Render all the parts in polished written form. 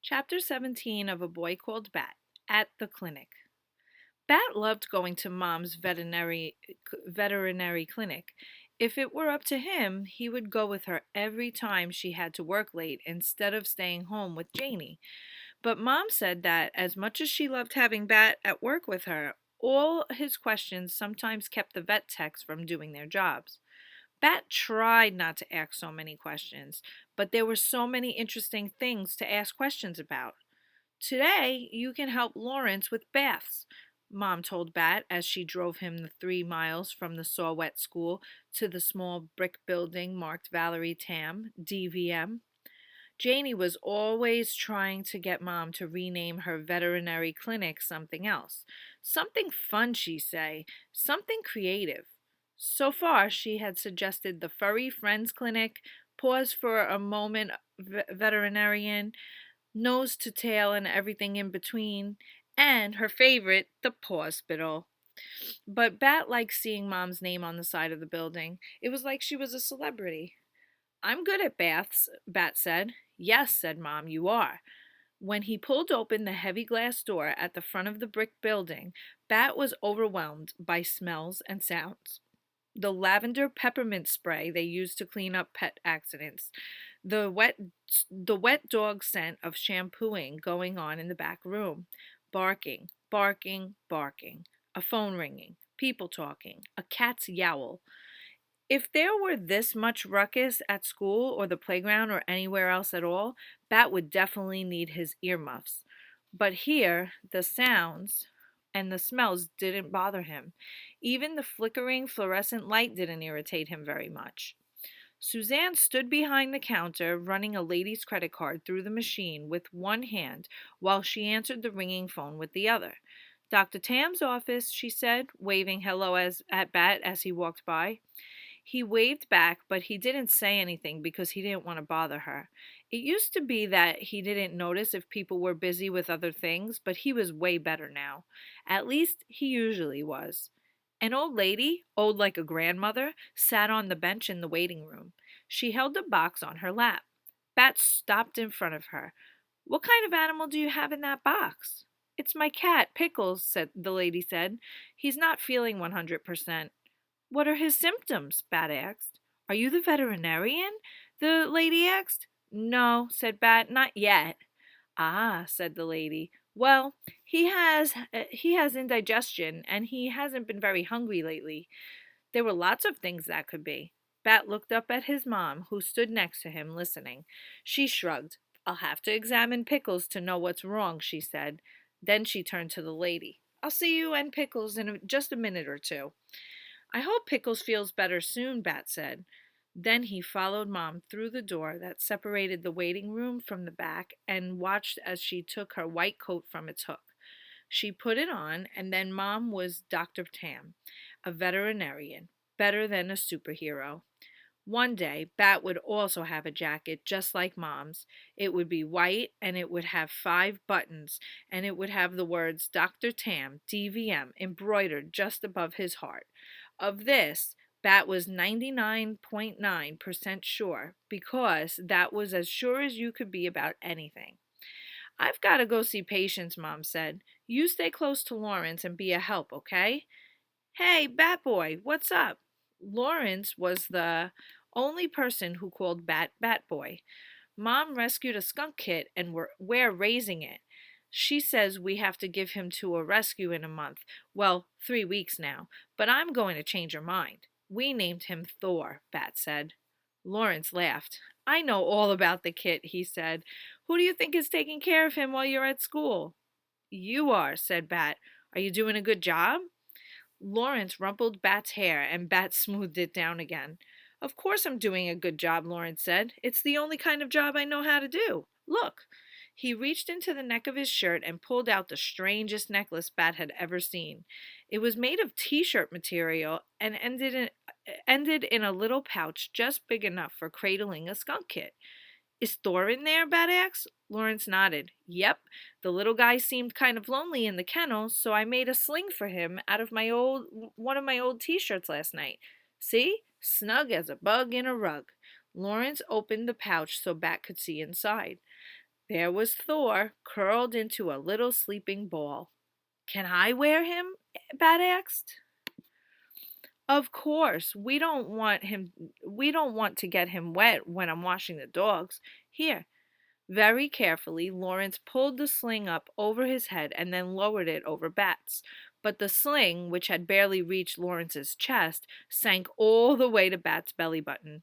Chapter 17 of A Boy Called Bat at the Clinic. Bat loved going to Mom's veterinary clinic. If it were up to him, he would go with her every time she had to work late instead of staying home with Janie. But Mom said that as much as she loved having Bat at work with her, all his questions sometimes kept the vet techs from doing their jobs. Bat tried not to ask so many questions, but there were so many interesting things to ask questions about. Today, you can help Lawrence with baths, Mom told Bat as she drove him the 3 miles from the Saw Wet School to the small brick building marked Valerie Tam, DVM. Janie was always trying to get Mom to rename her veterinary clinic something else. Something fun, she say, something creative. So far, she had suggested the Furry Friends Clinic, Pause for a Moment Veterinarian, Nose to Tail and everything in between, and her favorite, the Pawspital. But Bat liked seeing Mom's name on the side of the building. It was like she was a celebrity. I'm good at baths, Bat said. Yes, said Mom, you are. When he pulled open the heavy glass door at the front of the brick building, Bat was overwhelmed by smells and sounds. The lavender peppermint spray they used to clean up pet accidents, the wet the wet dog scent of shampooing going on in the back room, barking, barking, barking, a phone ringing, people talking, a cat's yowl. If there were this much ruckus at school or the playground or anywhere else at all, Bat would definitely need his earmuffs. But here, the sounds and the smells didn't bother him. Even the flickering fluorescent light didn't irritate him very much. Suzanne stood behind the counter, running a lady's credit card through the machine with one hand while she answered the ringing phone with the other. Dr. Tam's office, she said, waving hello at Bat as he walked by. He waved back, but he didn't say anything because he didn't want to bother her. It used to be that he didn't notice if people were busy with other things, but he was way better now. At least he usually was. An old lady, old like a grandmother, sat on the bench in the waiting room. She held a box on her lap. Bat stopped in front of her. What kind of animal do you have in that box? It's my cat, Pickles, the lady said. He's not feeling 100%. What are his symptoms? Bat asked. Are you the veterinarian? The lady asked. No, said Bat, not yet. Ah, said the lady. Well, he has indigestion and he hasn't been very hungry lately. There were lots of things that could be. Bat looked up at his mom, who stood next to him listening. She shrugged. I'll have to examine Pickles to know what's wrong, she said. Then she turned to the lady. I'll see you and Pickles in just a minute or two. I hope Pickles feels better soon, Bat said. Then he followed Mom through the door that separated the waiting room from the back and watched as she took her white coat from its hook. She put it on, and then Mom was Dr. Tam, a veterinarian, better than a superhero. One day, Bat would also have a jacket just like Mom's. It would be white and it would have 5 buttons, and it would have the words Dr. Tam, DVM, embroidered just above his heart. Of this, Bat was 99.9% sure, because that was as sure as you could be about anything. I've got to go see patients, Mom said. You stay close to Lawrence and be a help, okay? Hey, Bat Boy, what's up? Lawrence was the only person who called Bat Bat Boy. Mom rescued a skunk kit and we're raising it. She says we have to give him to a rescue in a month. Well, 3 weeks now. But I'm going to change her mind. We named him Thor, Bat said. Lawrence laughed. I know all about the kit, he said. Who do you think is taking care of him while you're at school? You are, said Bat. Are you doing a good job? Lawrence rumpled Bat's hair, and Bat smoothed it down again. Of course I'm doing a good job, Lawrence said. It's the only kind of job I know how to do. Look. He reached into the neck of his shirt and pulled out the strangest necklace Bat had ever seen. It was made of t-shirt material and ended in a little pouch just big enough for cradling a skunk kit. Is Thor in there? Bat asked. Lawrence nodded. Yep. The little guy seemed kind of lonely in the kennel, so I made a sling for him out of one of my old t-shirts last night. See? Snug as a bug in a rug. Lawrence opened the pouch so Bat could see inside. There was Thor, curled into a little sleeping ball. Can I wear him? Bat asked. Of course, we don't want to get him wet when I'm washing the dogs. Here. Very carefully, Lawrence pulled the sling up over his head and then lowered it over Bat's. But the sling, which had barely reached Lawrence's chest, sank all the way to Bat's belly button.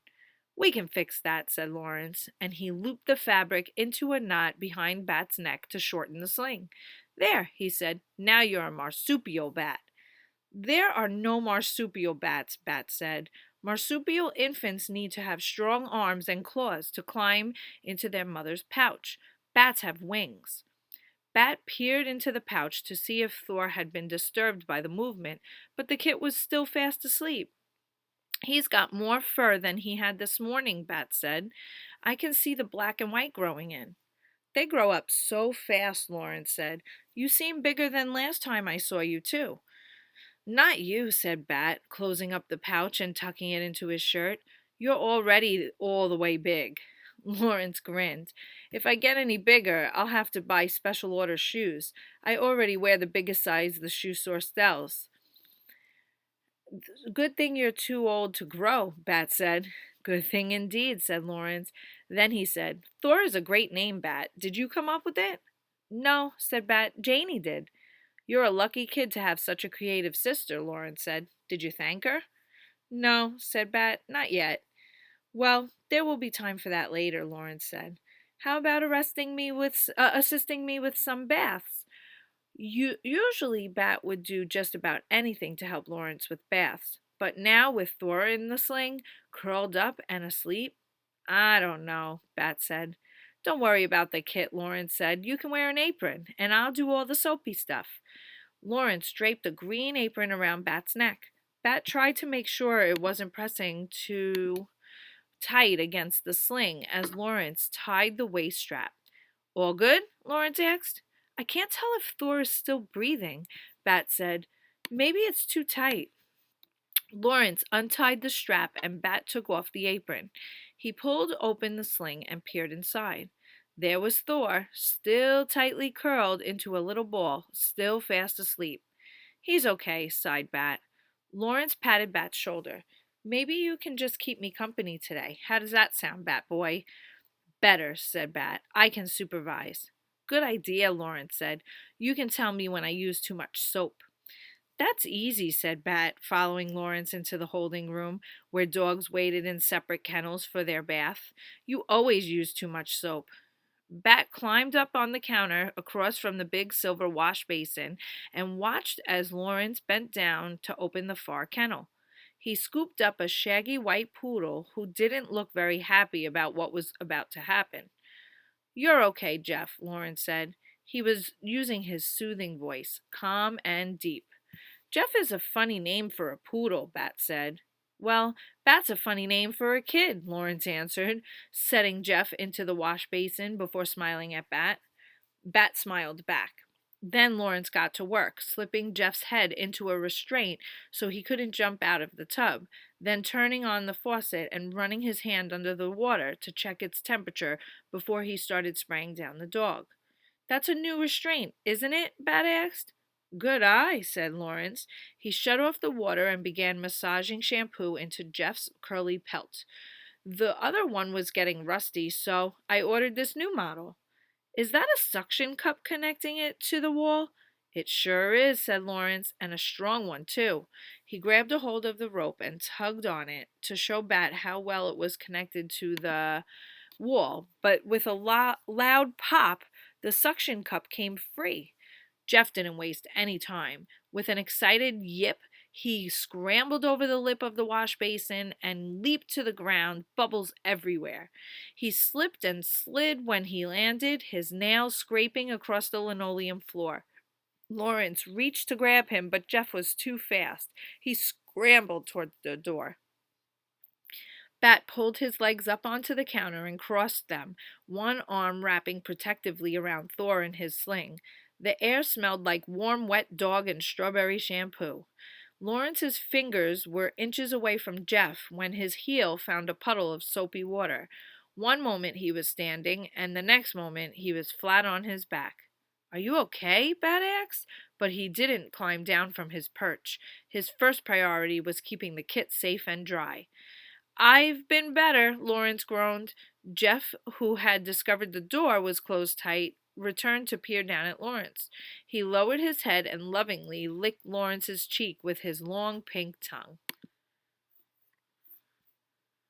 We can fix that, said Lawrence, and he looped the fabric into a knot behind Bat's neck to shorten the sling. There, he said, now you're a marsupial bat. There are no marsupial bats, Bat said. Marsupial infants need to have strong arms and claws to climb into their mother's pouch. Bats have wings. Bat peered into the pouch to see if Thor had been disturbed by the movement, but the kit was still fast asleep. He's got more fur than he had this morning, Bat said. I can see the black and white growing in. They grow up so fast, Lawrence said. You seem bigger than last time I saw you, too. Not you, said Bat, closing up the pouch and tucking it into his shirt. You're already all the way big. Lawrence grinned. If I get any bigger, I'll have to buy special order shoes. I already wear the biggest size the shoe store sells. Good thing you're too old to grow, Bat said. Good thing indeed, said Lawrence. Then he said, Thor is a great name, Bat. Did you come up with it? No, said Bat. Janie did. You're a lucky kid to have such a creative sister, Lawrence said. Did you thank her? No, said Bat, not yet. Well, there will be time for that later, Lawrence said. How about assisting me with some baths? Usually Bat would do just about anything to help Lawrence with baths, but now with Thor in the sling, curled up and asleep, I don't know, Bat said. Don't worry about the kit, Lawrence said. You can wear an apron, and I'll do all the soapy stuff. Lawrence draped a green apron around Bat's neck. Bat tried to make sure it wasn't pressing too tight against the sling as Lawrence tied the waist strap. All good? Lawrence asked. I can't tell if Thor is still breathing, Bat said. Maybe it's too tight. Lawrence untied the strap and Bat took off the apron. He pulled open the sling and peered inside. There was Thor, still tightly curled into a little ball, still fast asleep. He's okay, sighed Bat. Lawrence patted Bat's shoulder. Maybe you can just keep me company today. How does that sound, Bat boy? Better, said Bat. I can supervise. Good idea, Lawrence said. You can tell me when I use too much soap. That's easy, said Bat, following Lawrence into the holding room, where dogs waited in separate kennels for their bath. You always use too much soap. Bat climbed up on the counter across from the big silver wash basin and watched as Lawrence bent down to open the far kennel. He scooped up a shaggy white poodle who didn't look very happy about what was about to happen. You're okay, Jeff, Lawrence said. He was using his soothing voice, calm and deep. Jeff is a funny name for a poodle, Bat said. Well, Bat's a funny name for a kid, Lawrence answered, setting Jeff into the wash basin before smiling at Bat. Bat smiled back. Then Lawrence got to work, slipping Jeff's head into a restraint so he couldn't jump out of the tub, then turning on the faucet and running his hand under the water to check its temperature before he started spraying down the dog. That's a new restraint, isn't it? Bat asked. Good eye, said Lawrence. He shut off the water and began massaging shampoo into Jeff's curly pelt. The other one was getting rusty, so I ordered this new model. Is that a suction cup connecting it to the wall? It sure is, said Lawrence, and a strong one, too. He grabbed a hold of the rope and tugged on it to show Bat how well it was connected to the wall, but with a loud pop, the suction cup came free. Jeff didn't waste any time. With an excited yip, he scrambled over the lip of the wash basin and leaped to the ground, bubbles everywhere. He slipped and slid when he landed, his nails scraping across the linoleum floor. Lawrence reached to grab him, but Jeff was too fast. He scrambled toward the door. Bat pulled his legs up onto the counter and crossed them, one arm wrapping protectively around Thor in his sling. The air smelled like warm, wet dog and strawberry shampoo. Lawrence's fingers were inches away from Jeff when his heel found a puddle of soapy water. One moment he was standing, and the next moment he was flat on his back. Are you okay? Bat asked, but he didn't climb down from his perch. His first priority was keeping the kit safe and dry. I've been better, Lawrence groaned. Jeff, who had discovered the door was closed tight, returned to peer down at Lawrence. He lowered his head and lovingly licked Lawrence's cheek with his long pink tongue.